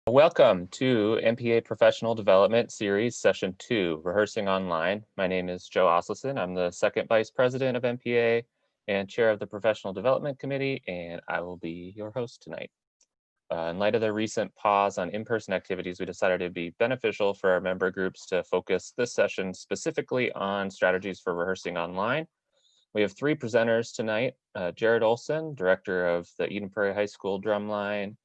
Welcome to MPA Professional Development Series Session 2, Rehearsing Online. My name is Joe Osselson. I'm the second vice president of MPA and chair of the Professional Development Committee, and I will be your host tonight. In light of the recent pause on in-person activities, we decided it would be beneficial for our member groups to focus this session specifically on strategies for rehearsing online. We have three presenters tonight, Jared Olson, director of the Eden Prairie High School Drumline,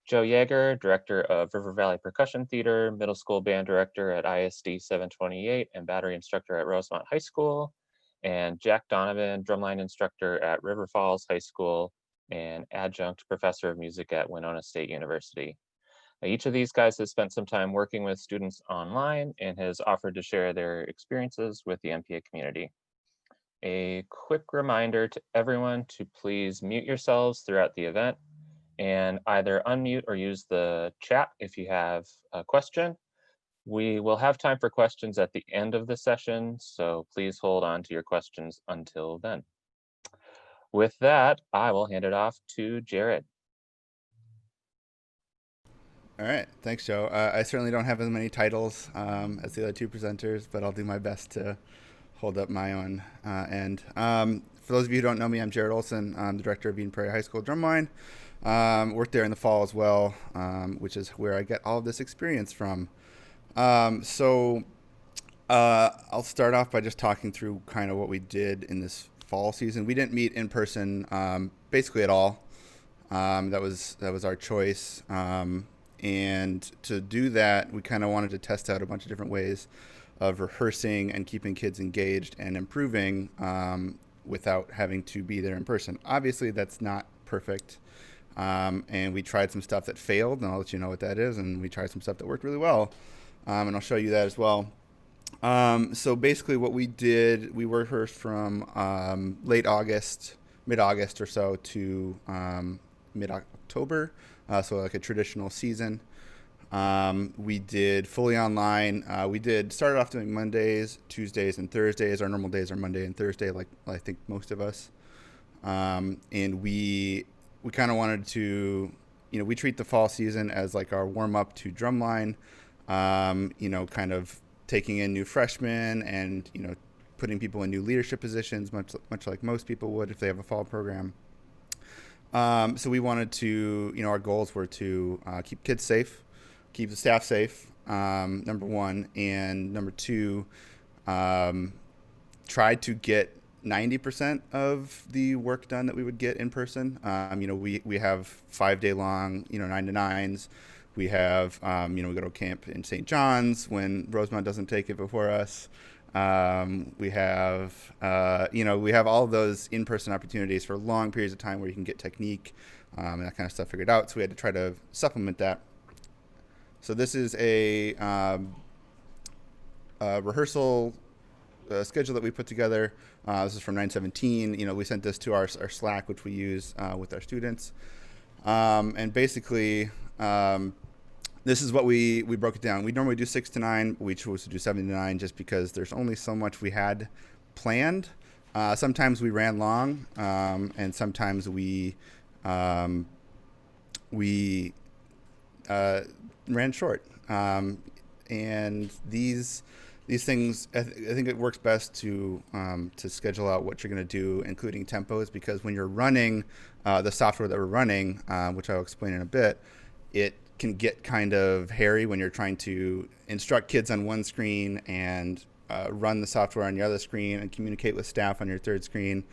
Joe Yeager, director of River Valley Percussion Theater, middle school band director at ISD 728, and battery instructor at Rosemont High School, and Jack Donovan, drumline instructor at River Falls High School, and adjunct professor of music at Winona State University. Each of these guys has spent some time working with students online and has offered to share their experiences with the MPA community. A quick reminder to everyone to please mute yourselves throughout the event and either unmute or use the chat if you have a question. We will have time for questions at the end of the session, so please hold on to your questions until then. With that, I will hand it off to Jared. All right, thanks, Joe. I certainly don't have as many titles as the other two presenters, but I'll do my best to hold up my own end. For those of you who don't know me, I'm Jared Olson. I'm the director of Eden Prairie High School Drumline. Worked there in the fall as well, which is where I get all of this experience from. I'll start off by just talking through kind of what we did in this fall season. We didn't meet in person basically at all. That was our choice. And to do that, we kind of wanted to test out a bunch of different ways of rehearsing and keeping kids engaged and improving without having to be there in person. Obviously, that's not perfect. And we tried some stuff that failed, and I'll let you know what that is. And we tried some stuff that worked really well, and I'll show you that as well. So basically what we did, we rehearsed from late August, mid-August or so to mid-October, so like a traditional season. We did fully online. We started off doing Mondays, Tuesdays, and Thursdays. Our normal days are Monday and Thursday, like I think most of us. And we kind of wanted to, we treat the fall season as like our warm up to drumline, kind of taking in new freshmen and, putting people in new leadership positions, much like most people would if they have a fall program. So we wanted to, our goals were to keep kids safe, keep the staff safe, number one, and number two, try to get 90% of the work done that we would get in person. We have 5 day long, 9 to 9s. We have, we go to camp in St. John's when Rosemont doesn't take it before us. We have all of those in-person opportunities for long periods of time where you can get technique and that kind of stuff figured out. So we had to try to supplement that. So this is a rehearsal schedule that we put together. This is from 9/17. We sent this to our Slack, which we use with our students. And basically, this is what we broke it down. We normally do 6 to 9. We chose to do 7 to 9 just because there's only so much we had planned. Sometimes we ran long, and sometimes we ran short. And these things, I think it works best to schedule out what you're going to do, including tempos, because when you're running the software that we're running, which I'll explain in a bit, it can get kind of hairy when you're trying to instruct kids on one screen and run the software on the other screen and communicate with staff on your third screen.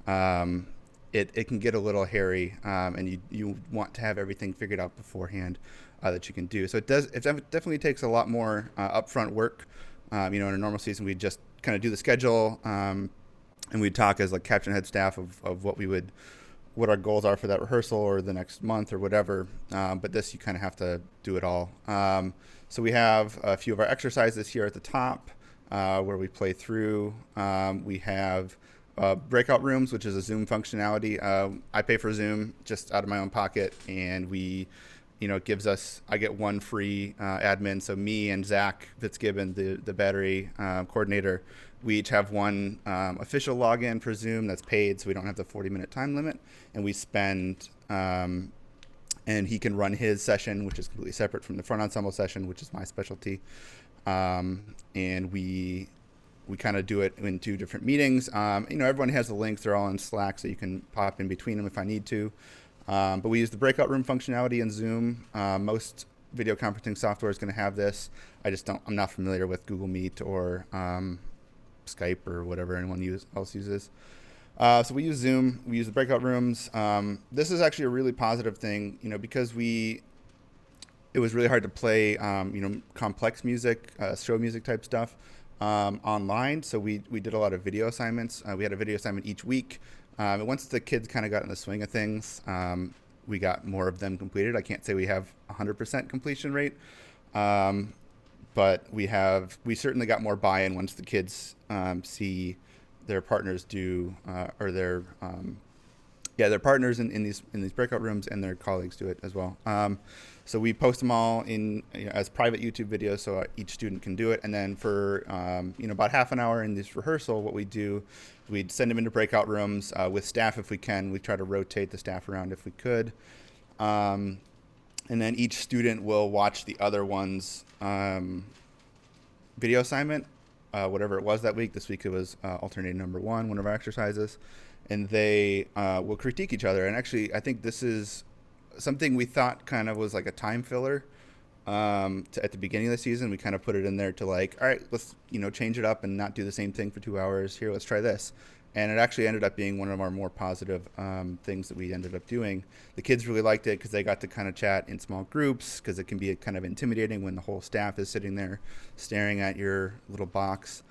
It can get a little hairy, and you want to have everything figured out beforehand that you can do. So it definitely takes a lot more upfront work. In a normal season, we'd just kind of do the schedule, and we'd talk as like captain head staff of what our goals are for that rehearsal or the next month or whatever. But this, you kind of have to do it all. So we have a few of our exercises here at the top where we play through. We have breakout rooms, which is a Zoom functionality. I pay for Zoom just out of my own pocket, and it gives us, I get one free admin. So me and Zach Fitzgibbon, the battery coordinator, we each have one official login for Zoom that's paid, so we don't have the 40-minute time limit. And we spend and he can run his session, which is completely separate from the front ensemble session, which is my specialty. And we kind of do it in two different meetings. Everyone has the links; they're all in Slack, so you can pop in between them if I need to. But we use the breakout room functionality in Zoom. Most video conferencing software is going to have this. I'm not familiar with Google Meet or Skype or whatever anyone else uses. So we use Zoom. We use the breakout rooms. This is actually a really positive thing, because it was really hard to play, complex music, show music type stuff online. So we did a lot of video assignments. We had a video assignment each week. And once the kids kind of got in the swing of things, we got more of them completed. I can't say we have 100% completion rate, but we certainly got more buy-in once the kids see their partners do, or their partners in these breakout rooms, and their colleagues do it as well. So we post them all in as private YouTube videos, so each student can do it. And then for about half an hour in this rehearsal, what we do, we'd send them into breakout rooms with staff if we can. We try to rotate the staff around if we could. And then each student will watch the other one's video assignment, whatever it was that week. This week it was alternating number one of our exercises. And they will critique each other. And actually, I think this is something we thought kind of was like a time filler at the beginning of the season. We kind of put it in there to all right, let's change it up and not do the same thing for 2 hours. Here, let's try this. And it actually ended up being one of our more positive things that we ended up doing. The kids really liked it because they got to kind of chat in small groups, because it can be kind of intimidating when the whole staff is sitting there staring at your little box.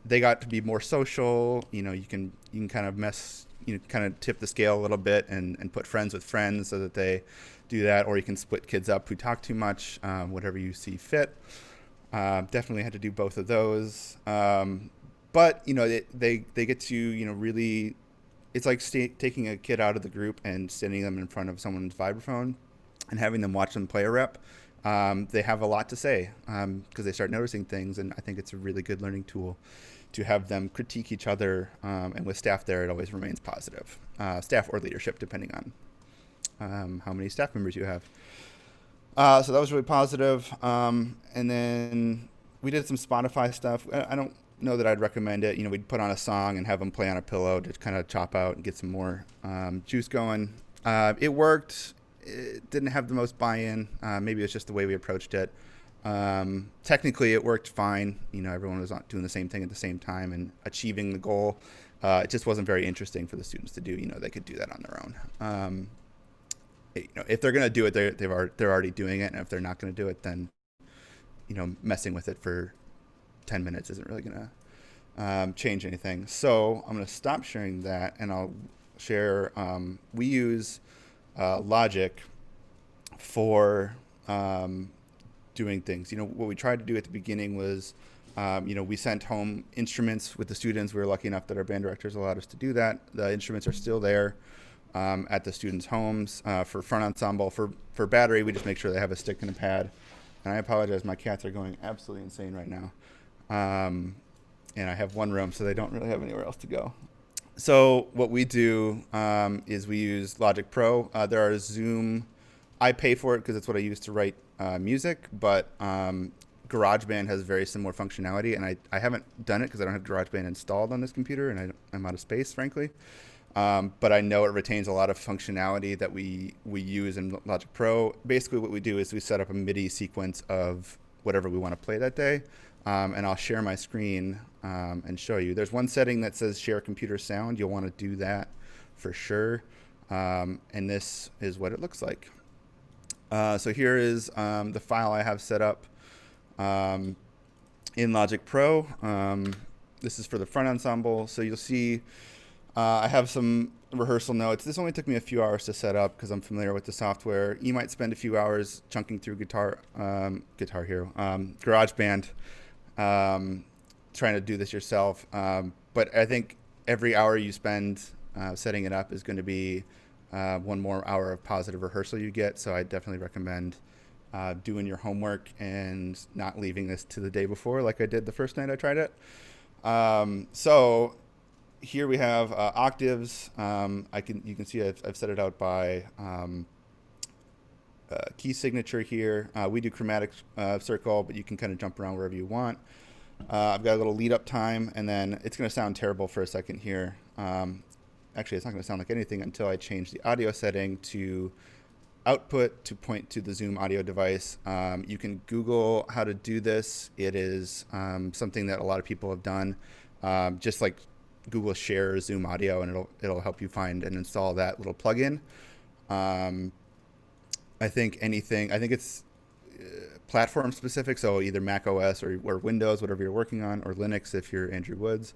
They got to be more social. You can kind of kind of tip the scale a little bit and put friends with friends so that they do that, or you can split kids up who talk too much, whatever you see fit. Definitely had to do both of those. But they get to really, it's like taking a kid out of the group and sitting them in front of someone's vibraphone and having them watch them play a rep. They have a lot to say because they start noticing things, and I think it's a really good learning tool to have them critique each other. And with staff there, it always remains positive. Staff or leadership, depending on how many staff members you have. So that was really positive. And then we did some Spotify stuff. I don't know that I'd recommend it. We'd put on a song and have them play on a pillow to kind of chop out and get some more juice going. It worked. It didn't have the most buy-in. Maybe it's just the way we approached it. Technically, it worked fine. Everyone was doing the same thing at the same time and achieving the goal. It just wasn't very interesting for the students to do. They could do that on their own. If they're going to do it, they're already doing it. And if they're not going to do it, then messing with it for 10 minutes isn't really going to change anything. So I'm going to stop sharing that, and I'll share. We use Logic for doing things. What we tried to do at the beginning was, we sent home instruments with the students. We were lucky enough that our band directors allowed us to do that. The instruments are still there at the students' homes. For front ensemble, for battery, we just make sure they have a stick and a pad. And I apologize, my cats are going absolutely insane right now. And I have one room, so they don't really have anywhere else to go. So what we do is we use Logic Pro. There are Zoom. I pay for it because it's what I use to write music, but GarageBand has very similar functionality, and I haven't done it because I don't have GarageBand installed on this computer, and I'm out of space, frankly. But I know it retains a lot of functionality that we use in Logic Pro. Basically, what we do is we set up a MIDI sequence of whatever we want to play that day, and I'll share my screen and show you. There's one setting that says share computer sound. You'll want to do that for sure. And this is what it looks like. So here is the file I have set up in Logic Pro. This is for the front ensemble. So you'll see I have some rehearsal notes. This only took me a few hours to set up because I'm familiar with the software. You might spend a few hours chunking through Guitar Hero, GarageBand, trying to do this yourself. But I think every hour you spend setting it up is going to be one more hour of positive rehearsal you get. So I definitely recommend doing your homework and not leaving this to the day before like I did the first night I tried it. So here we have octaves. You can see I've set it out by key signature here. We do chromatic circle, but you can kind of jump around wherever you want. I've got a little lead up time, and then it's going to sound terrible for a second here. Actually, it's not going to sound like anything until I change the audio setting to output to point to the Zoom audio device. You can Google how to do this. It is something that a lot of people have done. Just like Google share Zoom audio, and it'll help you find and install that little plugin. I think it's platform specific, so either Mac OS or Windows, whatever you're working on, or Linux if you're Andrew Woods.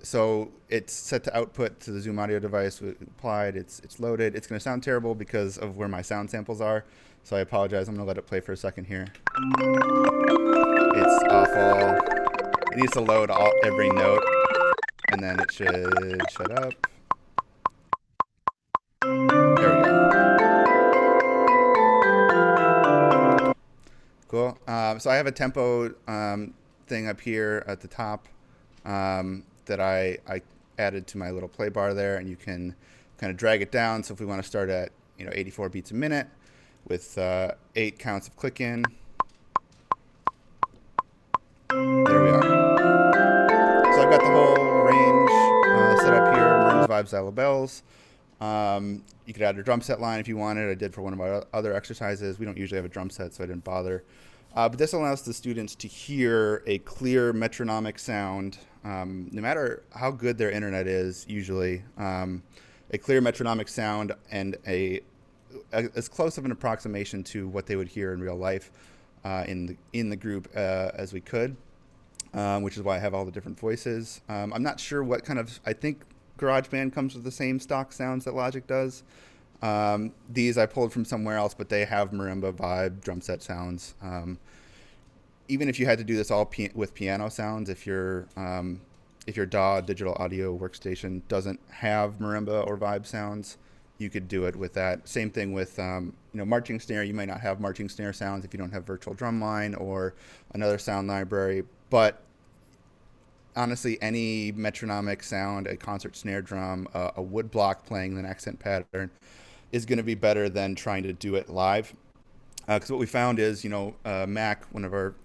So it's set to output to the Zoom audio device. Applied, it's loaded. It's going to sound terrible because of where my sound samples are, so I apologize. I'm going to let it play for a second here. It's awful. It needs to load every note, and then it should shut up. There we go. Cool. So I have a tempo thing up here at the top that I added to my little play bar there, and you can kind of drag it down. So if we want to start at 84 beats a minute with 8 counts of click in, there we are. So I've got the whole range set up here: Maroons, Vibes, Dial Bells. You could add a drum set line if you wanted. I did for one of our other exercises. We don't usually have a drum set, so I didn't bother. But this allows the students to hear a clear metronomic sound, no matter how good their internet is, usually. A clear metronomic sound and as close of an approximation to what they would hear in real life in the group as we could, which is why I have all the different voices. I'm not sure what kind of, I think GarageBand comes with the same stock sounds that Logic does. These I pulled from somewhere else, but they have marimba vibe drum set sounds. Even if you had to do this all with piano sounds, if your DAW digital audio workstation doesn't have marimba or vibe sounds, you could do it with that. Same thing with marching snare. You might not have marching snare sounds if you don't have virtual drumline or another sound library, but honestly, any metronomic sound, a concert snare drum, a wood block playing an accent pattern is going to be better than trying to do it live. Because what we found is, Mac, one of our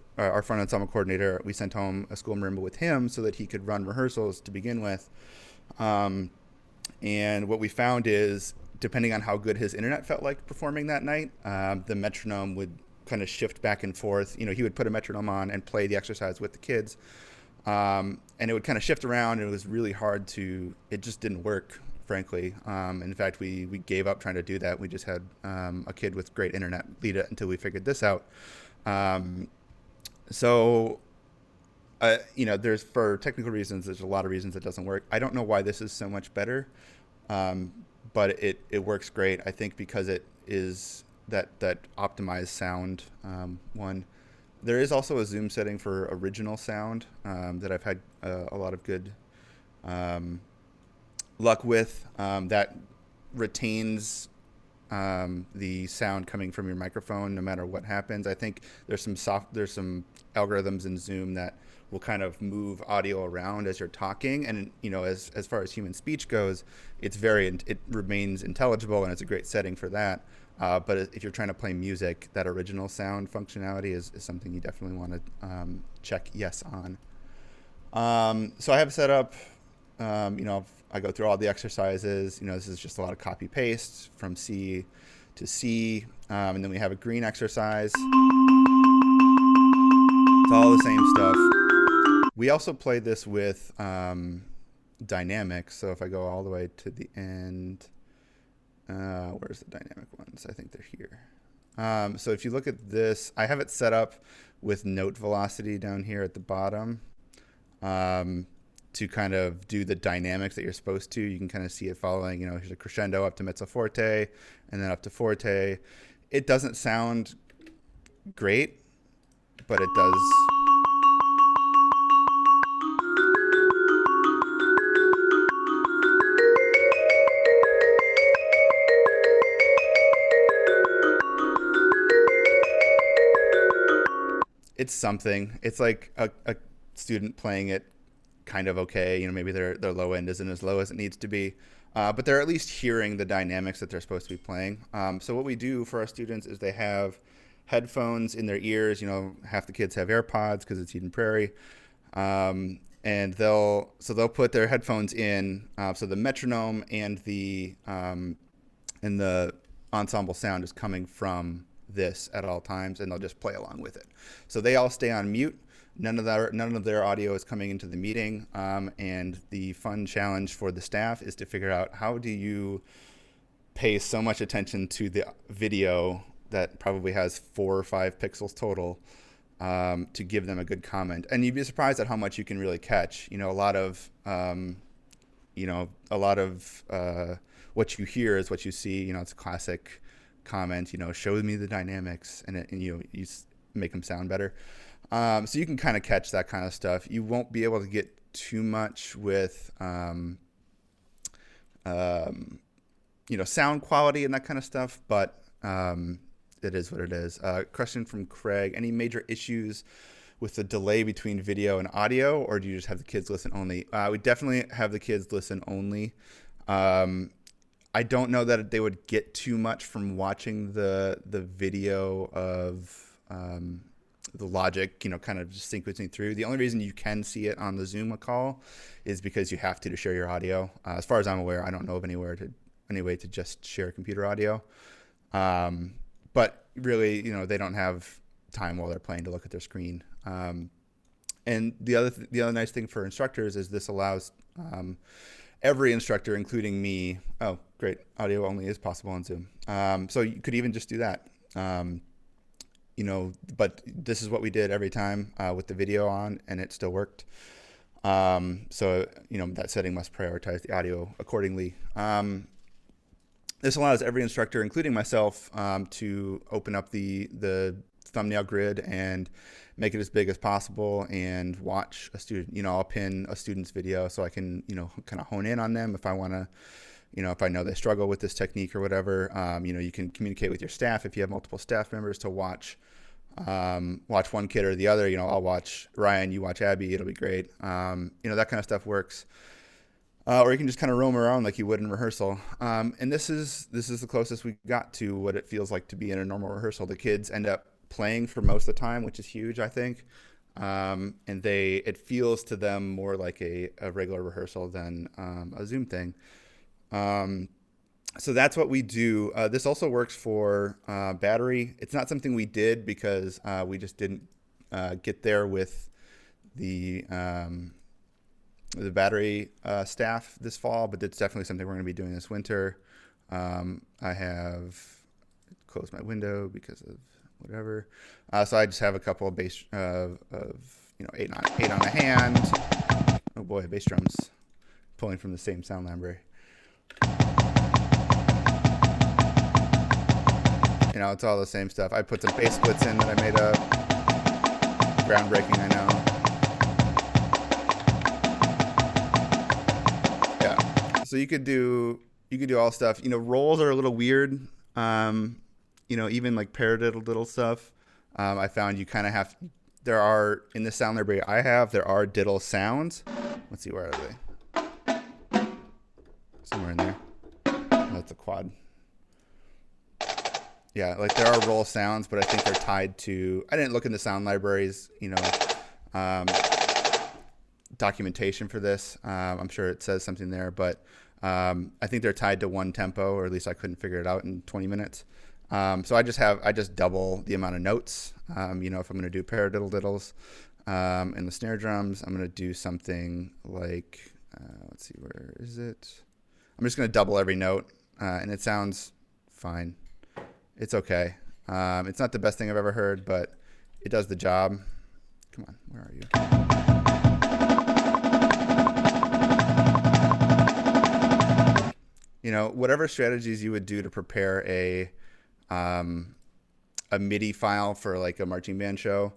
front ensemble coordinator, we sent home a school marimba with him so that he could run rehearsals to begin with. And what we found is, depending on how good his internet felt like performing that night, the metronome would kind of shift back and forth. He would put a metronome on and play the exercise with the kids. And it would kind of shift around, and it was really hard it just didn't work, frankly. In fact, we gave up trying to do that. We just had a kid with great internet lead it until we figured this out. There's, for technical reasons, there's a lot of reasons it doesn't work. I don't know why this is so much better, but it works great, I think, because it is that optimized sound one. There is also a Zoom setting for original sound that I've had a lot of good luck with. That retains the sound coming from your microphone no matter what happens. I think there's some algorithms in Zoom that will kind of move audio around as you're talking, and as far as human speech goes, it remains intelligible, and it's a great setting for that. But if you're trying to play music, that original sound functionality is something you definitely want to check yes on. So I have set up, I go through all the exercises. This is just a lot of copy paste from C to C. And then we have a green exercise. It's all the same stuff. We also play this with dynamics. So if I go all the way to the end, where's the dynamic ones? I think they're here. So if you look at this, I have it set up with note velocity down here at the bottom to kind of do the dynamics that you're supposed to. You can kind of see it following, here's a crescendo up to mezzo forte and then up to forte. It doesn't sound great, but it does. It's something. It's like a student playing it kind of okay. Maybe their low end isn't as low as it needs to be, but they're at least hearing the dynamics that they're supposed to be playing. So what we do for our students is they have headphones in their ears. Half the kids have AirPods because it's Eden Prairie, and they'll put their headphones in. So the metronome and the ensemble sound is coming from this at all times, and they'll just play along with it. So they all stay on mute. None of their audio is coming into the meeting, and the fun challenge for the staff is to figure out how do you pay so much attention to the video that probably has 4 or 5 pixels total, to give them a good comment. And you'd be surprised at how much you can really catch. A lot of what you hear is what you see. It's a classic comment. Show me the dynamics, and you make them sound better. So you can kind of catch that kind of stuff. You won't be able to get too much with, sound quality and that kind of stuff, but it is what it is. Question from Craig: any major issues with the delay between video and audio, or do you just have the kids listen only? We definitely have the kids listen only. I don't know that they would get too much from watching the video of the logic, kind of just sequencing through. The only reason you can see it on the Zoom call is because you have to share your audio. As far as I'm aware, I don't know of any way to just share computer audio. But really, they don't have time while they're playing to look at their screen. And the other nice thing for instructors is this allows every instructor, including me. Oh, great! Audio only is possible on Zoom. So you could even just do that. But this is what we did every time with the video on, and it still worked. So that setting must prioritize the audio accordingly. This allows every instructor, including myself, to open up the thumbnail grid and make it as big as possible and watch a student. I'll pin a student's video so I can, kind of hone in on them if I want to, if I know they struggle with this technique or whatever. You can communicate with your staff if you have multiple staff members to watch one kid or the other. I'll watch Ryan, you watch Abby, it'll be great. That kind of stuff works. Or you can just kind of roam around like you would in rehearsal. And this is the closest we got to what it feels like to be in a normal rehearsal. The kids end up playing for most of the time, which is huge, I think. And it feels to them more like a regular rehearsal than a Zoom thing. So that's what we do. This also works for battery. It's not something we did because we just didn't get there with the battery staff this fall, but it's definitely something we're going to be doing this winter. I have closed my window because of whatever. So I just have a couple of bass of 8 on a hand. Oh boy, bass drums pulling from the same sound library. It's all the same stuff. I put some bass splits in that I made up. Groundbreaking, I know. Yeah. So you could do all stuff. Rolls are a little weird. Even like paradiddle stuff. I found you kind of have. There are in the sound library there are diddle sounds. Let's see, where are they? Somewhere in there. Oh, that's a quad. Yeah, like there are roll sounds, but I think they're tied to. I didn't look in the sound libraries, documentation for this. I'm sure it says something there, but I think they're tied to one tempo, or at least I couldn't figure it out in 20 minutes. So I just double the amount of notes. If I'm going to do paradiddle diddles and the snare drums, I'm going to do something like, let's see, where is it? I'm just going to double every note, and it sounds fine. It's okay. It's not the best thing I've ever heard, but it does the job. Come on, where are you? Whatever strategies you would do to prepare a MIDI file for like a marching band show,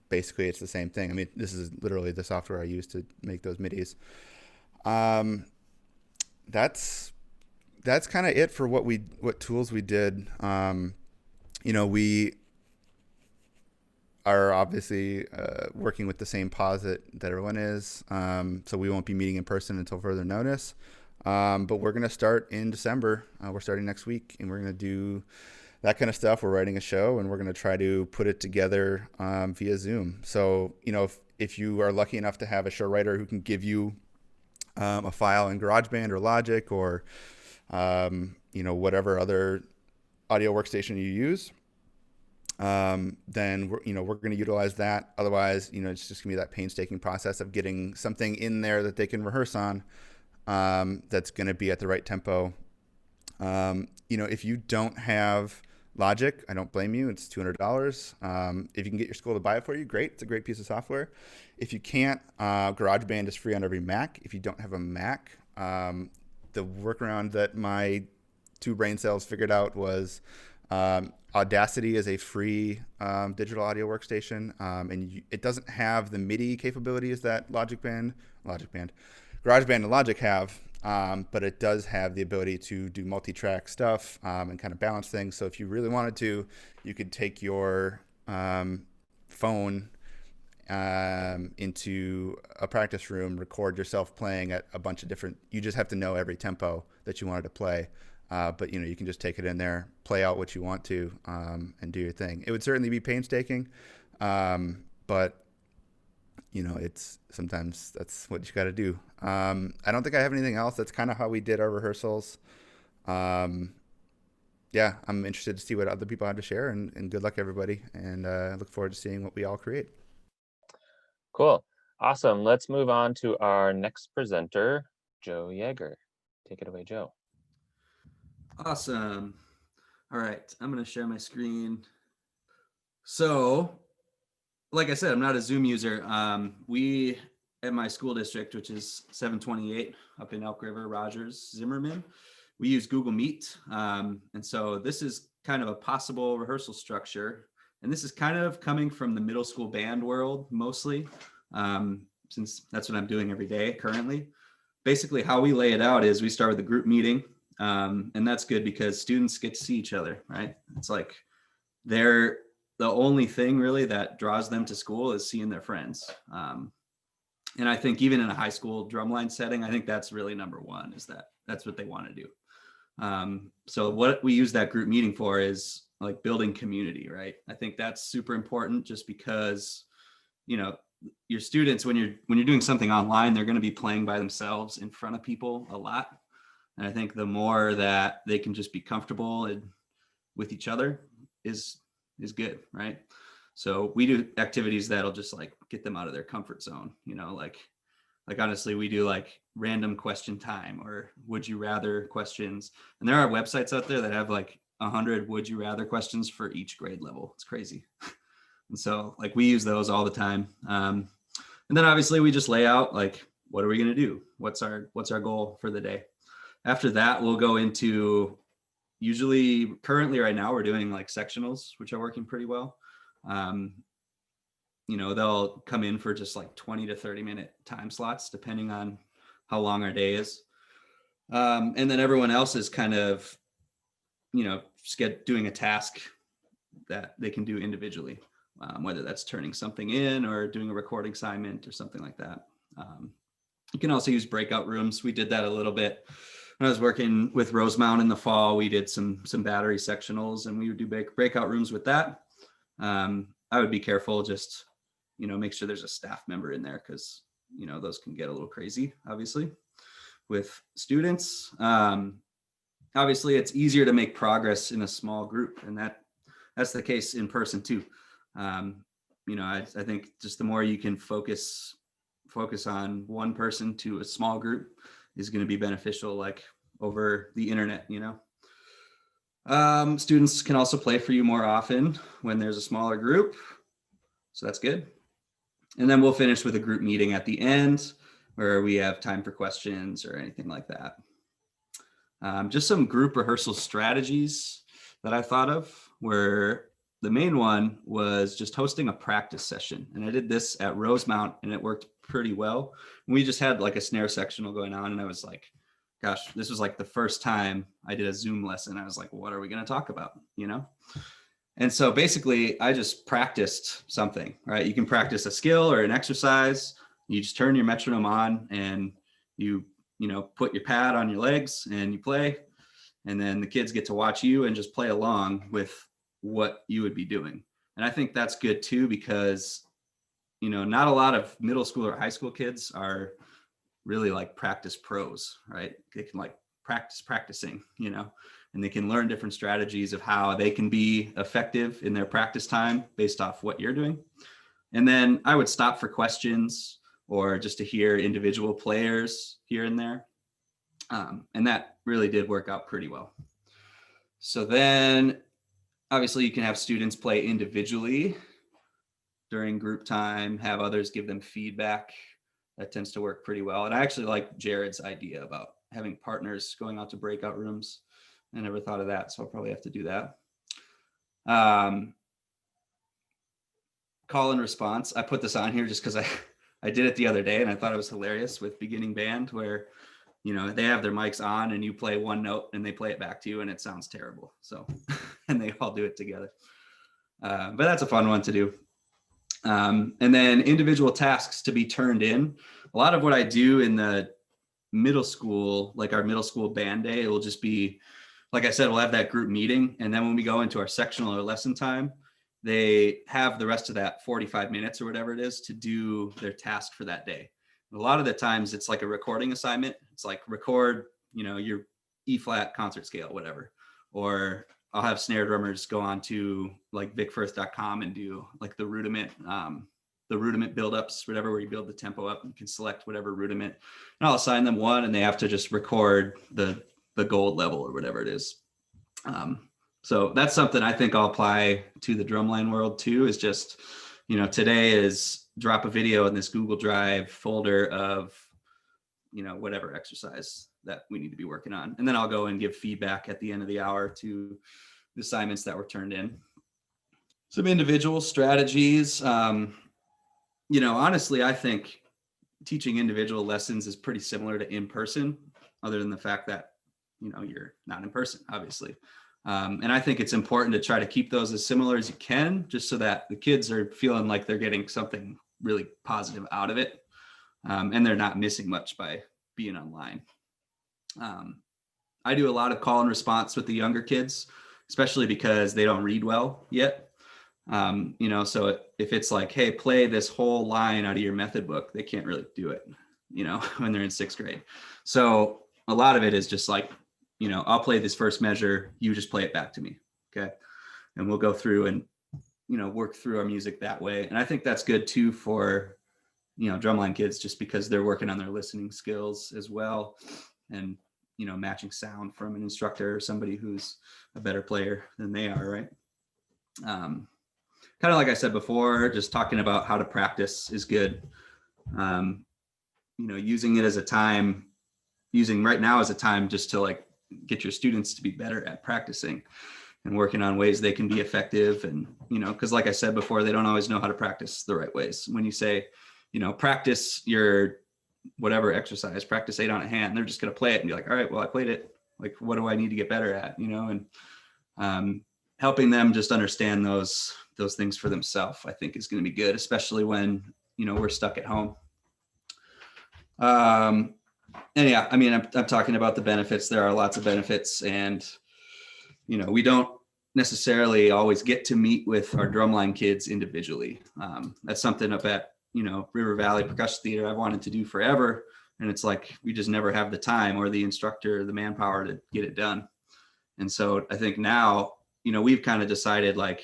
basically it's the same thing. I mean, this is literally the software I use to make those MIDIs. That's kind of it for what tools we did. are obviously working with the same pause that everyone is. So we won't be meeting in person until further notice. But we're going to start in December. We're starting next week, and we're going to do that kind of stuff. We're writing a show, and we're going to try to put it together via Zoom. So, if you are lucky enough to have a show writer who can give you a file in GarageBand or Logic or, whatever other audio workstation you use, then we're going to utilize that. Otherwise, it's just going to be that painstaking process of getting something in there that they can rehearse on, that's going to be at the right tempo. If you don't have Logic, I don't blame you. It's $200. If you can get your school to buy it for you, great. It's a great piece of software. If you can't, GarageBand is free on every Mac. If you don't have a Mac, the workaround that my two brain cells figured out was Audacity is a free digital audio workstation, and it doesn't have the MIDI capabilities that GarageBand and Logic have, but it does have the ability to do multi-track stuff and kind of balance things. So if you really wanted to, you could take your phone into a practice room, record yourself playing at a bunch of different, you just have to know every tempo that you wanted to play. But you can just take it in there, play out what you want to, and do your thing. It would certainly be painstaking, but it's sometimes that's what you got to do. I don't think I have anything else. That's kind of how we did our rehearsals. Yeah, I'm interested to see what other people have to share, and good luck everybody. And I look forward to seeing what we all create. Cool. Awesome. Let's move on to our next presenter, Joe Yeager. Take it away, Joe. Awesome. All right, I'm going to share my screen. So, like I said, I'm not a Zoom user. We, at my school district, which is 728 up in Elk River, Rogers, Zimmerman, we use Google Meet. And so this is kind of a possible rehearsal structure. And this is kind of coming from the middle school band world, mostly, since that's what I'm doing every day currently. Basically, how we lay it out is we start with a group meeting. And that's good because students get to see each other, right? It's like they're the only thing really that draws them to school is seeing their friends. And I think even in a high school drumline setting, I think that's really number one, is that's what they want to do. So what we use that group meeting for is like building community, right? I think that's super important just because, your students, when you're doing something online, they're going to be playing by themselves in front of people a lot. And I think the more that they can just be comfortable with each other is good, right? So we do activities that'll just like get them out of their comfort zone, like honestly, we do like random question time or would you rather questions. And there are websites out there that have like 100 would you rather questions for each grade level. It's crazy. And so like we use those all the time. And then obviously we just lay out like, what are we going to do? What's our goal for the day? After that, we'll go into usually currently right now we're doing like sectionals, which are working pretty well. They'll come in for just like 20 to 30 minute time slots, depending on how long our day is. And then everyone else is kind of, doing a task that they can do individually, whether that's turning something in or doing a recording assignment or something like that. You can also use breakout rooms. We did that a little bit. When I was working with Rosemount in the fall, we did some battery sectionals and we would do breakout rooms with that. I would be careful, just, make sure there's a staff member in there because, those can get a little crazy, obviously, with students. Obviously, it's easier to make progress in a small group, and that's the case in person too. I think just the more you can focus on one person to a small group is going to be beneficial, like over the internet, Students can also play for you more often when there's a smaller group. So that's good. And then we'll finish with a group meeting at the end where we have time for questions or anything like that. Just some group rehearsal strategies that I thought of, where the main one was just hosting a practice session. And I did this at Rosemount and it worked pretty well. We just had like a snare sectional going on and I was like, gosh, this was like the first time I did a Zoom lesson. I was like, what are we going to talk about? And so basically I just practiced something, right? You can practice a skill or an exercise. You just turn your metronome on and you put your pad on your legs and you play. And then the kids get to watch you and just play along with what you would be doing. And I think that's good too, because, not a lot of middle school or high school kids are really like practice pros, right? They can like practicing, and they can learn different strategies of how they can be effective in their practice time based off what you're doing. And then I would stop for questions or just to hear individual players here and there. And that really did work out pretty well. So then obviously you can have students play individually during group time, have others give them feedback. That tends to work pretty well. And I actually like Jared's idea about having partners going out to breakout rooms. I never thought of that, so I'll probably have to do that. Call and response. I put this on here just because I did it the other day and I thought it was hilarious with beginning band where, they have their mics on and you play one note and they play it back to you and it sounds terrible. So, and they all do it together. But that's a fun one to do. And then individual tasks to be turned in. A lot of what I do in the middle school, like our middle school band day, it will just be, like I said, we'll have that group meeting. And then when we go into our sectional or lesson time, they have the rest of that 45 minutes or whatever it is to do their task for that day. A lot of the times it's like a recording assignment. It's like record, your E flat concert scale, whatever. Or I'll have snare drummers go on to like vicfirth.com and do like the rudiment buildups, whatever, where you build the tempo up. You can select whatever rudiment and I'll assign them one and they have to just record the gold level or whatever it is. So that's something I think I'll apply to the drumline world too, is just, today is drop a video in this Google Drive folder of, whatever exercise that we need to be working on. And then I'll go and give feedback at the end of the hour to the assignments that were turned in. Some individual strategies. Honestly, I think teaching individual lessons is pretty similar to in-person, other than the fact that, you're not in person, obviously. And I think it's important to try to keep those as similar as you can, just so that the kids are feeling like they're getting something really positive out of it. And they're not missing much by being online. I do a lot of call and response with the younger kids, especially because they don't read well yet. So if it's like, hey, play this whole line out of your method book, they can't really do it, when they're in 6th grade. So a lot of it is just like, I'll play this first measure, you just play it back to me. Okay. And we'll go through and, work through our music that way. And I think that's good too for, drumline kids, just because they're working on their listening skills as well. And, matching sound from an instructor or somebody who's a better player than they are. Right. Kind of like I said before, just talking about how to practice is good. Using it as a time, using right now as a time just to like get your students to be better at practicing and working on ways they can be effective. And, because like I said before, they don't always know how to practice the right ways. When you say, practice your whatever exercise, practice 8 on a hand, they're just going to play it and be like, all right, well, I played it. Like, what do I need to get better at? And helping them just understand those things for themselves, I think is going to be good, especially when, we're stuck at home. And yeah, I mean, I'm talking about the benefits. There are lots of benefits, and, we don't necessarily always get to meet with our drumline kids individually. That's something up at, River Valley Percussion Theater I've wanted to do forever. And it's like, we just never have the time or the instructor, the manpower to get it done. And so I think now, we've kind of decided like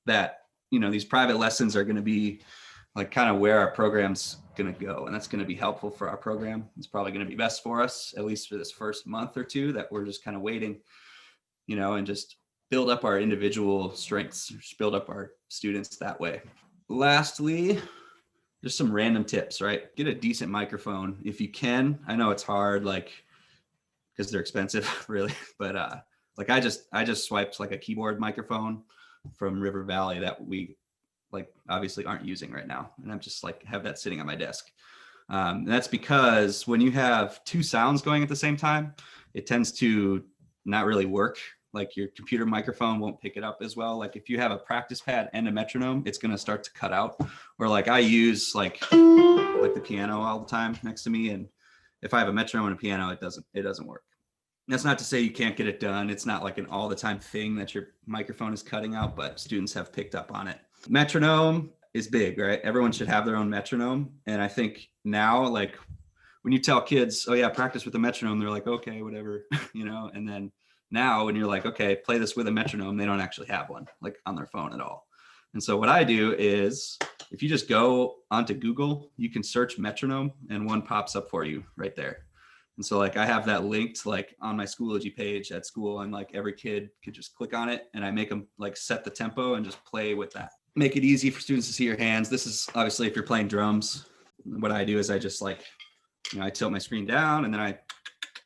that, these private lessons are going to be like kind of where our program's going to go. And that's going to be helpful for our program. It's probably going to be best for us, at least for this first month or two, that we're just kind of waiting, and just build up our individual strengths, just build up our students that way. Lastly, just some random tips, right? Get a decent microphone if you can. I know it's hard, like, because they're expensive, really. But like I just swiped like a keyboard microphone from River Valley that we like obviously aren't using right now, and I'm just like have that sitting on my desk. And that's because when you have 2 sounds going at the same time, it tends to not really work like your computer microphone won't pick it up as well. Like if you have a practice pad and a metronome, it's going to start to cut out. Or like I use like the piano all the time next to me, and if I have a metronome and a piano, it doesn't work. That's not to say you can't get it done. It's not like an all the time thing that your microphone is cutting out, but students have picked up on it. Metronome is big, right? Everyone should have their own metronome. And I think now, like when you tell kids, oh yeah, practice with a metronome, they're like, okay, whatever, you know. And then now when you're like, okay, play this with a metronome, they don't actually have one like on their phone at all. And so what I do is if you just go onto Google, you can search metronome and one pops up for you right there. And so like I have that linked like on my Schoology page at school, and like every kid could just click on it and I make them like set the tempo and just play with that. Make it easy for students to see your hands. This is obviously if you're playing drums. What I do is I just like, you know, I tilt my screen down and then I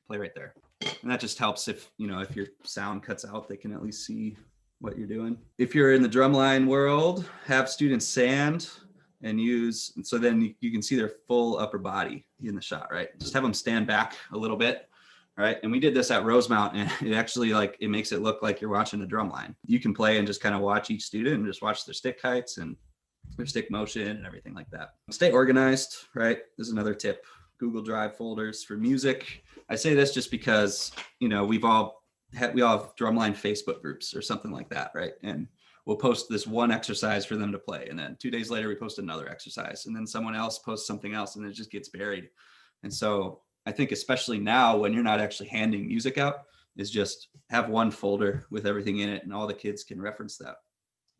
play right there. And that just helps if, you know, if your sound cuts out, they can at least see what you're doing. If you're in the drumline world, have students stand and use, so then you can see their full upper body in the shot, right? Just have them stand back a little bit, right? And we did this at Rosemount, and it actually like, it makes it look like you're watching a drum line. You can play and just kind of watch each student and just watch their stick heights and their stick motion and everything like that. Stay organized, right? This is another tip. Google Drive folders for music. I say this just because, you know, we all have drumline Facebook groups or something like that, right? And we'll post this one exercise for them to play. And then 2 days later, we post another exercise. And then someone else posts something else and it just gets buried. And so I think especially now when you're not actually handing music out, is just have one folder with everything in it and all the kids can reference that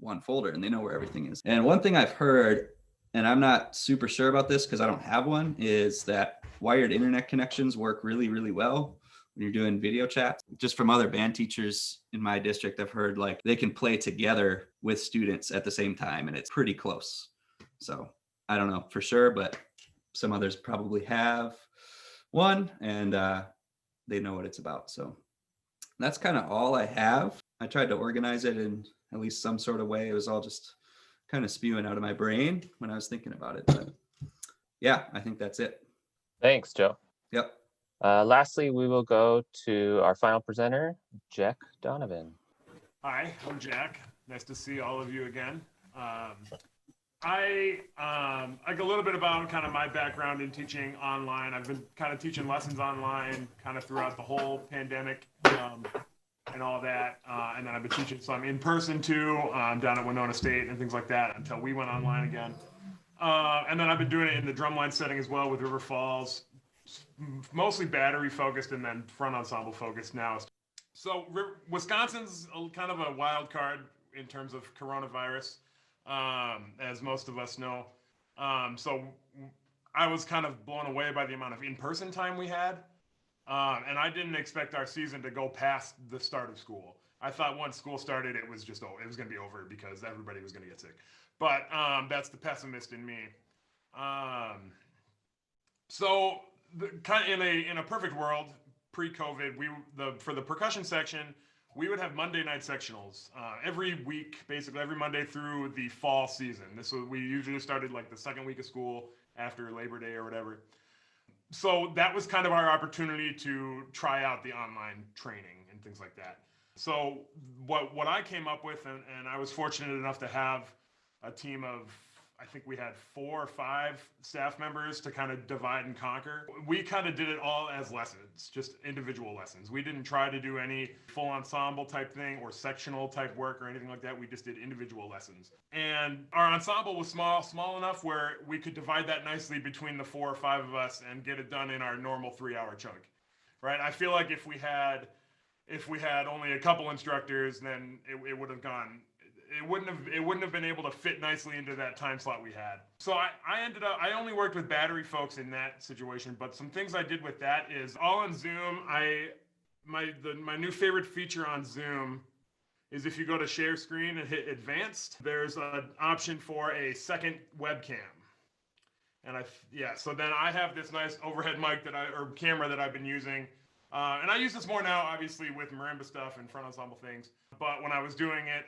one folder and they know where everything is. And one thing I've heard, and I'm not super sure about this because I don't have one, is that wired internet connections work really, really well when you're doing video chats. Just from other band teachers in my district, I've heard like they can play together with students at the same time and it's pretty close. So I don't know for sure, but some others probably have one and they know what it's about. So that's kind of all I have. I tried to organize it in at least some sort of way. It was all just kind of spewing out of my brain when I was thinking about it. But yeah, I think that's it. Thanks, Joe. Yep. Lastly, we will go to our final presenter, Jack Donovan. Hi, I'm Jack. Nice to see all of you again. I a little bit about kind of my background in teaching online. I've been kind of teaching lessons online kind of throughout the whole pandemic and all that. And then I've been teaching some in person too, down at Winona State and things like that until we went online again. And then I've been doing it in the drumline setting as well with River Falls, mostly battery focused and then front ensemble focused now. So Wisconsin's kind of a wild card in terms of coronavirus, as most of us know. So I was kind of blown away by the amount of in-person time we had. And I didn't expect our season to go past the start of school. I thought once school started, it was going to be over because everybody was going to get sick. But that's the pessimist in me. So in a perfect world, pre-COVID, for the percussion section, we would have Monday night sectionals every week, basically every Monday through the fall season. We usually started like the second week of school after Labor Day or whatever. So that was kind of our opportunity to try out the online training and things like that. So what I came up with, and I was fortunate enough to have a team of, I think we had 4 or 5 staff members to kind of divide and conquer. We kind of did it all as lessons, just individual lessons. We didn't try to do any full ensemble type thing or sectional type work or anything like that. We just did individual lessons. And our ensemble was small enough where we could divide that nicely between the 4 or 5 of us and get it done in our normal 3-hour chunk, right? I feel like if we had only a couple instructors, then it would have gone. It wouldn't have been able to fit nicely into that time slot we had. So I only worked with battery folks in that situation, but some things I did with that is all on Zoom. My new favorite feature on Zoom is if you go to share screen and hit advanced, there's an option for a second webcam. And so then I have this nice overhead mic camera that I've been using. And I use this more now, obviously, with marimba stuff and front ensemble things. But when I was doing it,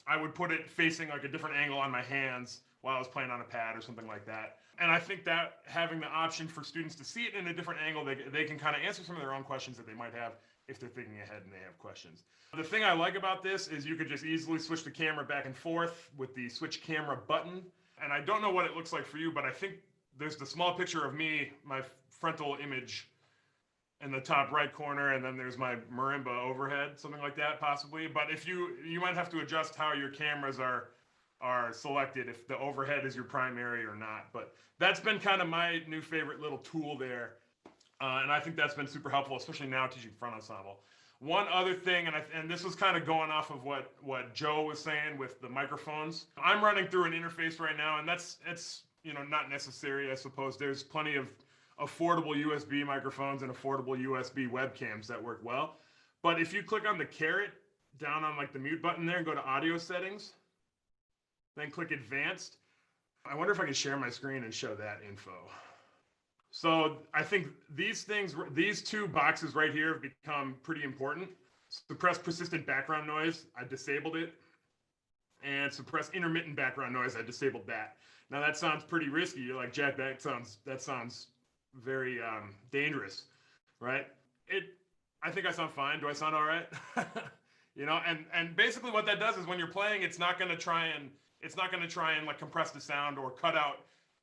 I would put it facing like a different angle on my hands while I was playing on a pad or something like that. And I think that having the option for students to see it in a different angle, they can kind of answer some of their own questions that they might have if they're thinking ahead and they have questions. The thing I like about this is you could just easily switch the camera back and forth with the switch camera button. And I don't know what it looks like for you, but I think there's the small picture of me, my frontal image in the top right corner, and then there's my marimba overhead, something like that possibly. But if you might have to adjust how your cameras are selected, if the overhead is your primary or not. But that's been kind of my new favorite little tool there. And I think that's been super helpful, especially now teaching front ensemble. One other thing, and this was kind of going off of what Joe was saying with the microphones. I'm running through an interface right now, and it's not necessary, I suppose. There's plenty of affordable USB microphones and affordable USB webcams that work well. But if you click on the caret down on like the mute button there and go to audio settings, then click advanced. I wonder if I can share my screen and show that info. So I think these two boxes right here have become pretty important. Suppress persistent background noise, I disabled it. And suppress intermittent background noise, I disabled that. Now that sounds pretty risky. You're like, Jack, that sounds very dangerous, right? I think I sound fine. Do I sound all right? And basically what that does is when you're playing, it's not going to try and like compress the sound or cut out.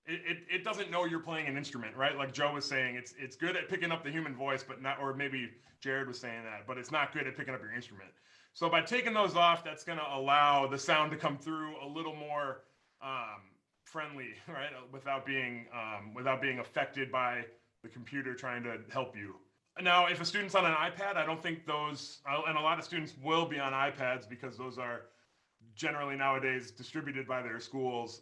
It doesn't know you're playing an instrument, right? Like Joe was saying, it's good at picking up the human voice, but not, or maybe Jared was saying that, but it's not good at picking up your instrument. So by taking those off, that's going to allow the sound to come through a little more friendly, right? Without being affected by the computer trying to help you. Now, if a student's on an iPad, I don't think those, and a lot of students will be on iPads because those are generally nowadays distributed by their schools.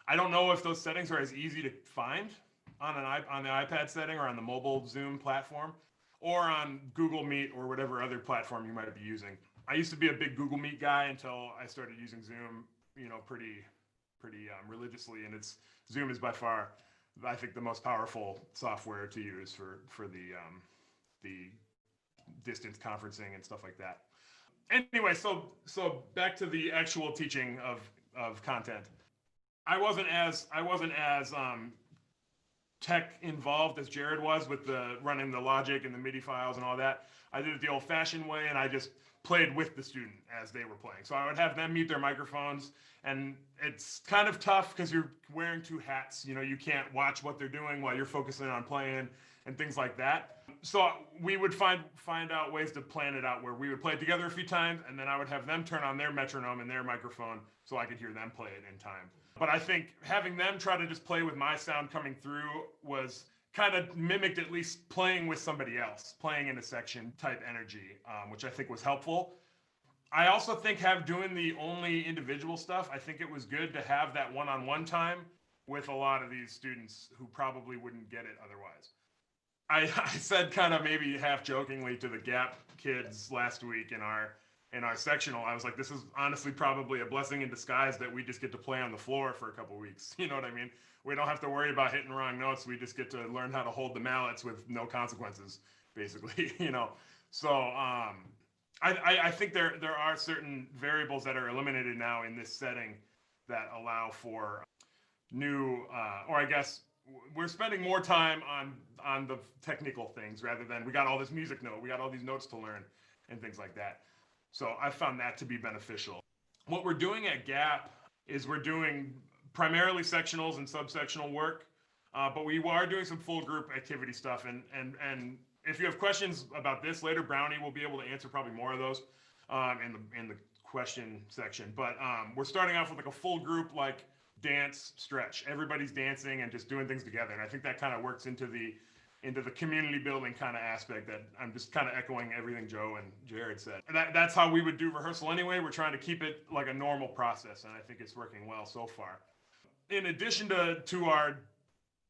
I don't know if those settings are as easy to find on the iPad setting or on the mobile Zoom platform or on Google Meet or whatever other platform you might be using. I used to be a big Google Meet guy until I started using Zoom, pretty religiously, and Zoom is by far, I think, the most powerful software to use for the distance conferencing and stuff like that. Anyway, so back to the actual teaching of content. I wasn't as tech involved as Jared was with the running the logic and the MIDI files and all that. I did it the old-fashioned way, and I just played with the student as they were playing. So I would have them mute their microphones, and it's kind of tough because you're wearing two hats. You can't watch what they're doing while you're focusing on playing and things like that. So we would find out ways to plan it out where we would play it together a few times, and then I would have them turn on their metronome and their microphone so I could hear them play it in time. But I think having them try to just play with my sound coming through was kind of mimicked at least playing with somebody else, playing in a section type energy, which I think was helpful. I also think doing the only individual stuff, I think it was good to have that one-on-one time with a lot of these students who probably wouldn't get it otherwise. I said kind of maybe half jokingly to the Gap kids last week in our sectional, I was like, this is honestly probably a blessing in disguise that we just get to play on the floor for a couple weeks. You know what I mean? We don't have to worry about hitting wrong notes. We just get to learn how to hold the mallets with no consequences, basically. So I think there are certain variables that are eliminated now in this setting that allow for new, or I guess we're spending more time on the technical things rather than we got all this music note, we got all these notes to learn and things like that. So I found that to be beneficial. What we're doing at Gap is we're doing primarily sectionals and subsectional work, but we are doing some full group activity stuff. And if you have questions about this later, Brownie will be able to answer probably more of those in the question section. But we're starting off with like a full group, like dance stretch. Everybody's dancing and just doing things together. And I think that kind of works into the community building kind of aspect that I'm just kind of echoing everything Joe and Jared said. And that's how we would do rehearsal anyway. We're trying to keep it like a normal process, and I think it's working well so far. In addition to our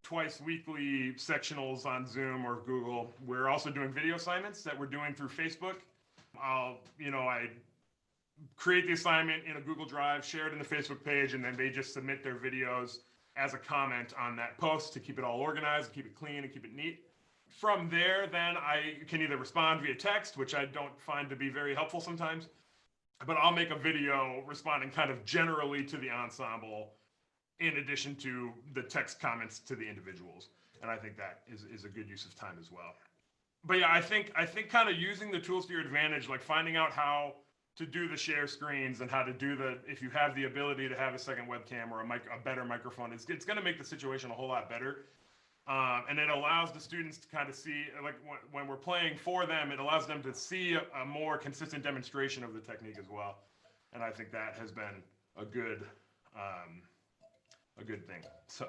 twice weekly sectionals on Zoom or Google, we're also doing video assignments that we're doing through Facebook. I create the assignment in a Google Drive, share it in the Facebook page, and then they just submit their videos as a comment on that post to keep it all organized, keep it clean, and keep it neat. From there, then I can either respond via text, which I don't find to be very helpful sometimes, but I'll make a video responding kind of generally to the ensemble in addition to the text comments to the individuals. And I think that is a good use of time as well. But yeah, I think kind of using the tools to your advantage, like finding out how to do the share screens and how to do if you have the ability to have a second webcam or a better microphone, it's going to make the situation a whole lot better. And it allows the students to kind of see, like when we're playing for them, it allows them to see a more consistent demonstration of the technique as well. And I think that has been a good thing. So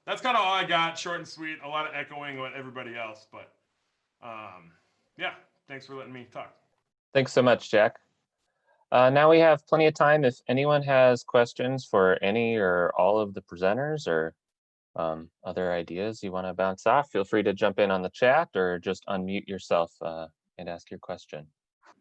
that's kind of all I got, short and sweet, a lot of echoing what everybody else, but yeah, thanks for letting me talk. Thanks so much, Jack. Now we have plenty of time. If anyone has questions for any or all of the presenters or other ideas you want to bounce off, feel free to jump in on the chat or just unmute yourself and ask your question.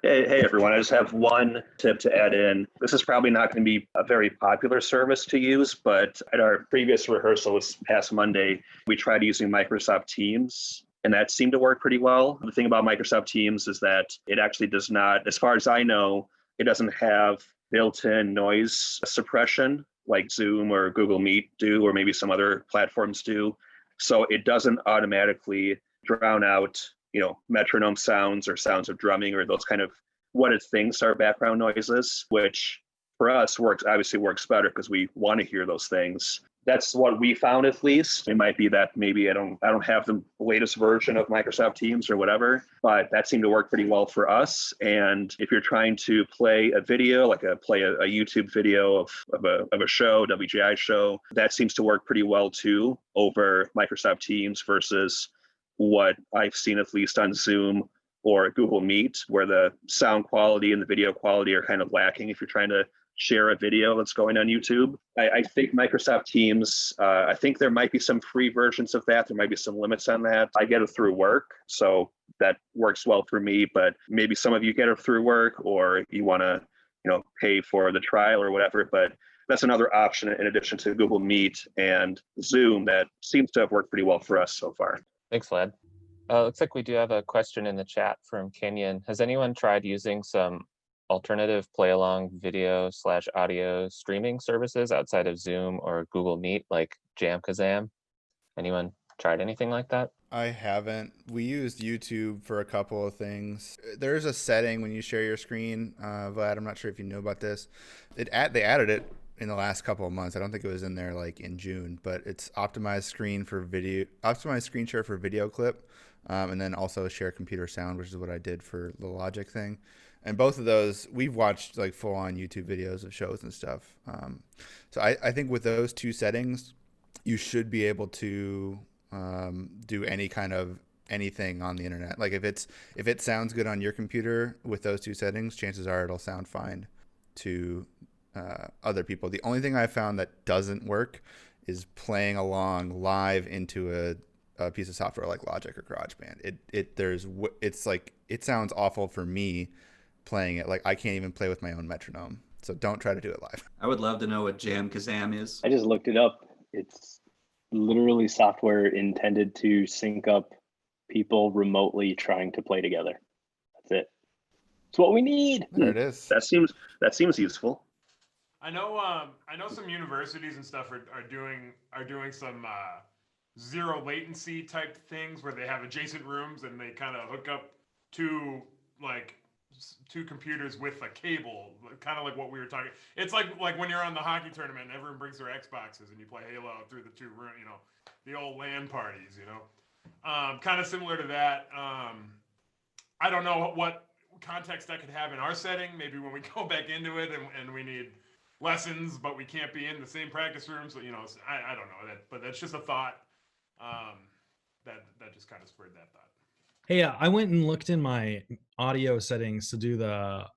Hey everyone, I just have one tip to add in. This is probably not going to be a very popular service to use, but at our previous rehearsal this past Monday, we tried using Microsoft Teams, and that seemed to work pretty well. The thing about Microsoft Teams is that it actually does not, as far as I know, it doesn't have built-in noise suppression like Zoom or Google Meet do, or maybe some other platforms do. So it doesn't automatically drown out metronome sounds or sounds of drumming or those kind of what it thinks are background noises, which for us obviously works better because we want to hear those things. That's what we found, at least. It might be that maybe I don't have the latest version of Microsoft Teams or whatever, but that seemed to work pretty well for us. And if you're trying to play a video, like play a YouTube video of a show, WGI show, that seems to work pretty well too over Microsoft Teams versus what I've seen at least on Zoom or Google Meet, where the sound quality and the video quality are kind of lacking if you're trying to share a video that's going on YouTube. I think Microsoft Teams, I think there might be some free versions of that. There might be some limits on that. I get it through work, so that works well for me, but maybe some of you get it through work or you want to pay for the trial or whatever, but that's another option in addition to Google Meet and Zoom that seems to have worked pretty well for us so far. Thanks, Vlad. Looks like we do have a question in the chat from Kenyon. Has anyone tried using some alternative play-along video/audio streaming services outside of Zoom or Google Meet, like Jamzam? Anyone tried anything like that? I haven't. We used YouTube for a couple of things. There's a setting when you share your screen, Vlad, I'm not sure if you know about this. They added it in the last couple of months. I don't think it was in there like in June, but it's optimized screen share for video clip, and then also share computer sound, which is what I did for the Logic thing. And both of those, we've watched like full on YouTube videos of shows and stuff. So I think with those two settings, you should be able to do any kind of anything on the internet. Like if it sounds good on your computer with those two settings, chances are it'll sound fine to other people. The only thing I found that doesn't work is playing along live into a piece of software like Logic or GarageBand. It's like it sounds awful for me playing it. Like I can't even play with my own metronome. So don't try to do it live. I would love to know what Jamzam is. I just looked it up. It's literally software intended to sync up people remotely trying to play together. That's it. It's what we need. There it is. That seems useful. I know some universities and stuff are doing some zero latency type things where they have adjacent rooms and they kind of hook up two computers with a cable, kind of like what we were talking. It's like when you're on the hockey tournament and everyone brings their Xboxes and you play Halo through the two room, the old LAN parties, kind of similar to that. I don't know what context that could have in our setting. Maybe when we go back into it and we need lessons, but we can't be in the same practice room. So, I don't know that, but that's just a thought that just kind of spurred that thought. Hey, I went and looked in my audio settings to do the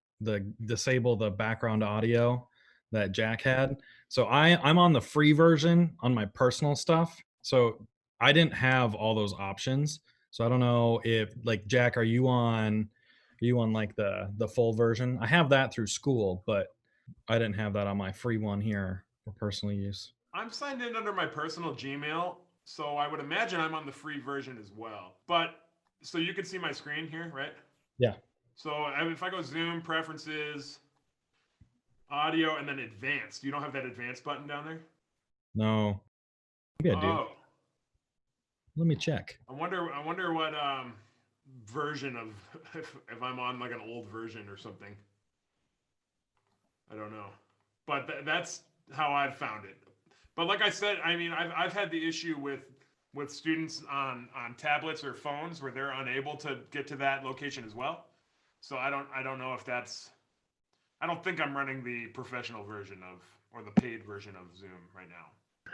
disable the background audio that Jack had. So I'm on the free version on my personal stuff. So I didn't have all those options. So I don't know if like Jack, are you on like the full version? I have that through school, but I didn't have that on my free one here for personal use. I'm signed in under my personal Gmail, so I would imagine I'm on the free version as well. But so you can see my screen here, right? Yeah. So if I go Zoom preferences, Audio and then advanced. You don't have that advanced button down there? No. Maybe I do. Oh, Let me check. I wonder what version of if I'm on like an old version or something. I don't know, but that's how I've found it. But like I said, I mean, I've had the issue with students on tablets or phones where they're unable to get to that location as well. So I don't know if that's. I don't think I'm running the professional version of or the paid version of Zoom right now.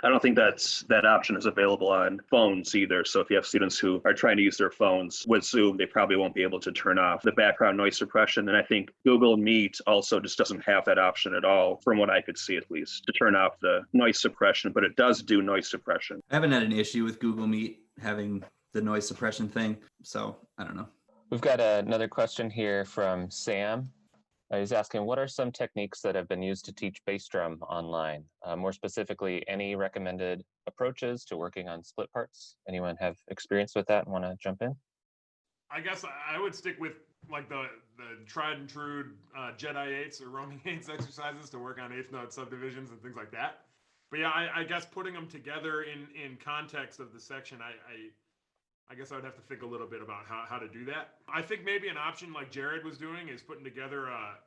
I don't think that option is available on phones either. So if you have students who are trying to use their phones with Zoom, they probably won't be able to turn off the background noise suppression. And I think Google Meet also just doesn't have that option at all, from what I could see at least, to turn off the noise suppression, but it does do noise suppression. I haven't had an issue with Google Meet having the noise suppression thing, so I don't know. We've got another question here from Sam. He's asking, what are some techniques that have been used to teach bass drum online? More specifically, any recommended approaches to working on split parts? Anyone have experience with that and want to jump in? I guess I would stick with like the tried and true Jedi eights or roaming eights exercises to work on eighth note subdivisions and things like that. But yeah, I guess putting them together in context of the section, I guess I would have to think a little bit about how to do that. I think maybe an option like Jared was doing is putting together a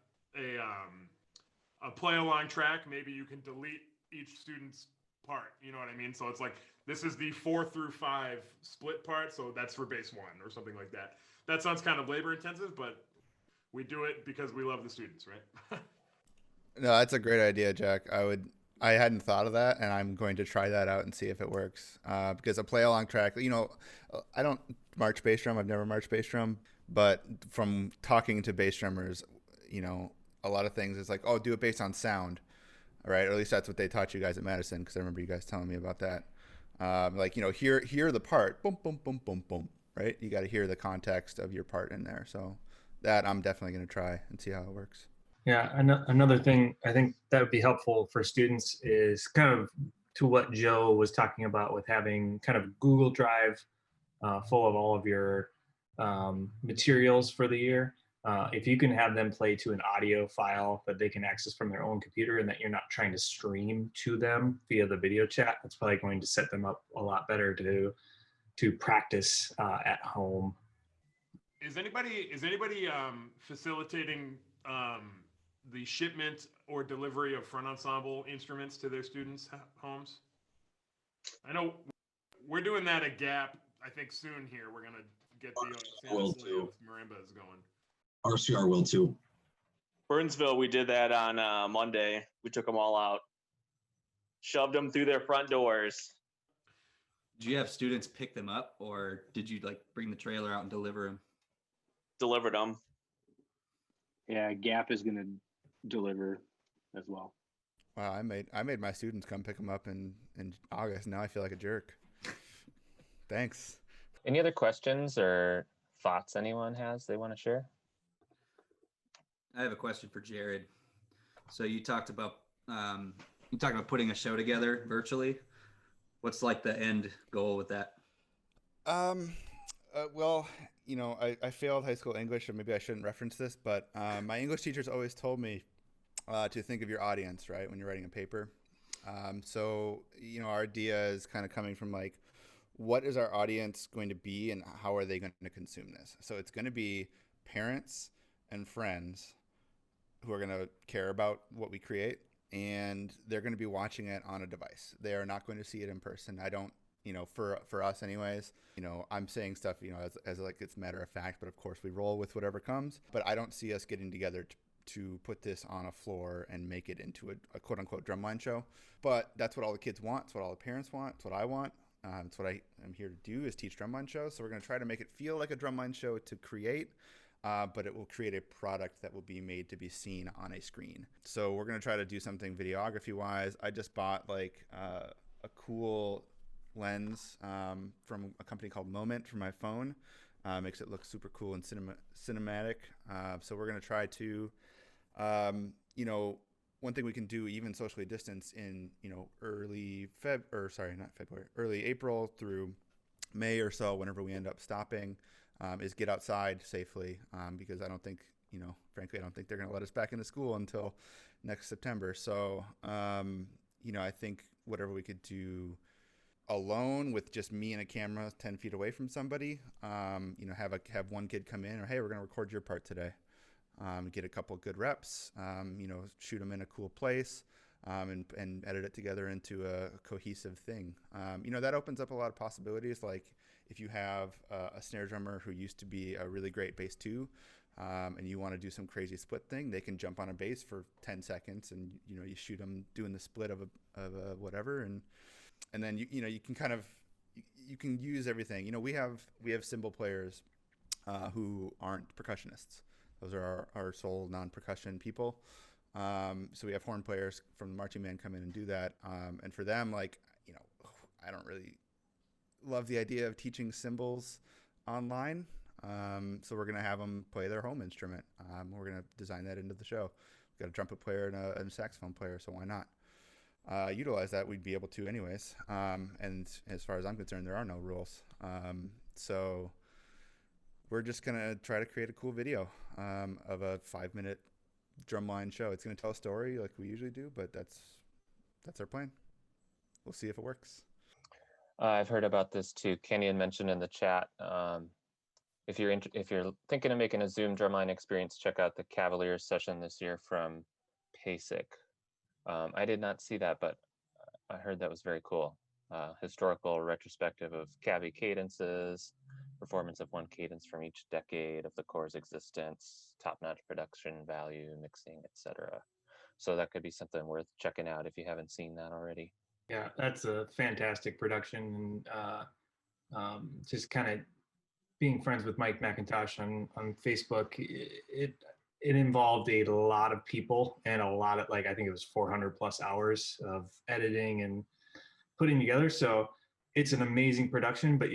play along track. Maybe you can delete each student's part. You know what I mean? So it's like, this is the 4 through 5 split part. So that's for bass 1 or something like that. That sounds kind of labor intensive, but we do it because we love the students, right? No, that's a great idea, Jack. I hadn't thought of that, and I'm going to try that out and see if it works. Because a play along track, I don't march bass drum. I've never marched bass drum, but from talking to bass drummers, a lot of things is like, oh, do it based on sound, right? Or at least that's what they taught you guys at Madison, because I remember you guys telling me about that. Hear the part, boom, boom, boom, boom, boom, right? You got to hear the context of your part in there. So that I'm definitely going to try and see how it works. Yeah, another thing I think that would be helpful for students is kind of to what Joe was talking about with having kind of Google Drive full of all of your materials for the year. If you can have them play to an audio file that they can access from their own computer and that you're not trying to stream to them via the video chat, that's probably going to set them up a lot better to practice at home. Is anybody facilitating the shipment or delivery of front ensemble instruments to their students' homes? I know we're doing that at Gap. I think soon here we're gonna get the marimbas going. RCR will too. Burnsville, we did that on Monday. We took them all out, shoved them through their front doors. Did you have students pick them up, or did you like bring the trailer out and deliver them? Delivered them. Yeah, Gap is gonna deliver as well. Wow, I made my students come pick them up in August. Now I feel like a jerk. Thanks. Any other questions or thoughts anyone has they want to share? I have a question for Jared. So you talked about putting a show together virtually. What's like the end goal with that? Well, I failed high school English, so maybe I shouldn't reference this, but my English teachers always told me to think of your audience, right, when you're writing a paper. So, our idea is kind of coming from like, what is our audience going to be and how are they going to consume this? So it's going to be parents and friends who are going to care about what we create, and they're going to be watching it on a device. They are not going to see it in person. I don't, for us anyways, I'm saying stuff, as like it's matter of fact, but of course we roll with whatever comes. But I don't see us getting together to put this on a floor and make it into a quote unquote drumline show. But that's what all the kids want. It's what all the parents want. It's what I want. It's what I am here to do, is teach drumline shows. So we're going to try to make it feel like a drumline show to create, but it will create a product that will be made to be seen on a screen. So we're going to try to do something videography wise. I just bought like a cool lens from a company called Moment for my phone. Makes it look super cool and cinematic. So we're going to try to, one thing we can do, even socially distance in, early April through May or so, whenever we end up stopping, is get outside safely, because I don't think frankly, I don't think they're going to let us back into school until next September. So, I think whatever we could do alone with just me and a camera 10 feet away from somebody, have one kid come in, or, hey, we're going to record your part today. Get a couple good reps, shoot them in a cool place, and edit it together into a cohesive thing. That opens up a lot of possibilities. Like if you have a snare drummer who used to be a really great bass two, and you want to do some crazy split thing, they can jump on a bass for 10 seconds and, you shoot them doing the split of a whatever. And then, you can kind of, you can use everything. We have cymbal players who aren't percussionists. Those are our sole non-percussion people. So we have horn players from the marching band come in and do that. And for them, I don't really love the idea of teaching cymbals online. So we're going to have them play their home instrument. We're going to design that into the show. We've got a trumpet player and a saxophone player, so why not? Utilize that. We'd be able to anyways. And as far as I'm concerned, there are no rules. So we're just going to try to create a cool video of a 5-minute drumline show. It's going to tell a story like we usually do, but that's our plan. We'll see if it works. I've heard about this too. Kenyon mentioned in the chat. If you're thinking of making a Zoom drumline experience, check out the Cavaliers session this year from PASIC. I did not see that, but I heard that was very cool. Historical retrospective of Cavi cadences, performance of one cadence from each decade of the Corps' existence, top-notch production value, mixing, etc. So that could be something worth checking out if you haven't seen that already. Yeah, that's a fantastic production, and just kind of being friends with Mike McIntosh on Facebook, it involved a lot of people and a lot of, I think it was 400 plus hours of editing and putting together. So it's an amazing production, but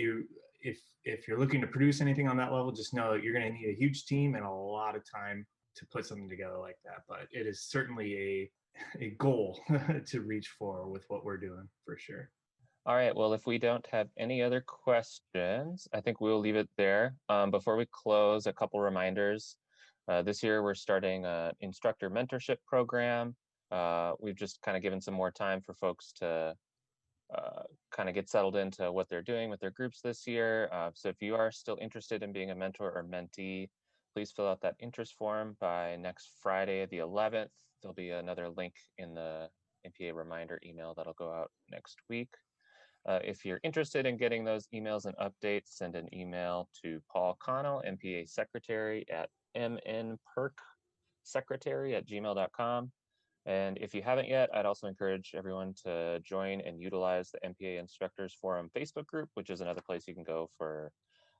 if you're looking to produce anything on that level, just know that you're going to need a huge team and a lot of time to put something together like that. But it is certainly a goal to reach for with what we're doing, for sure. All right, well, if we don't have any other questions, I think we'll leave it there. Before we close, a couple reminders. This year, we're starting an instructor mentorship program. We've just kind of given some more time for folks to kind of get settled into what they're doing with their groups this year. So if you are still interested in being a mentor or mentee, please fill out that interest form by next Friday, the 11th. There'll be another link in the MPA reminder email that'll go out next week. If you're interested in getting those emails and updates, send an email to Paul Connell, MPA Secretary at mnperksecretary@gmail.com. And if you haven't yet, I'd also encourage everyone to join and utilize the MPA Instructors Forum Facebook group, which is another place you can go for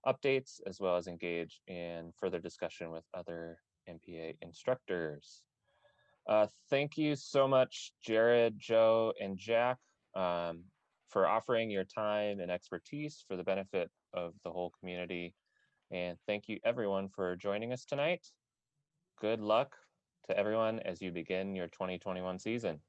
updates, as well as engage in further discussion with other MPA instructors. Thank you so much, Jared, Joe, and Jack, for offering your time and expertise for the benefit of the whole community. And thank you everyone for joining us tonight. Good luck to everyone as you begin your 2021 season.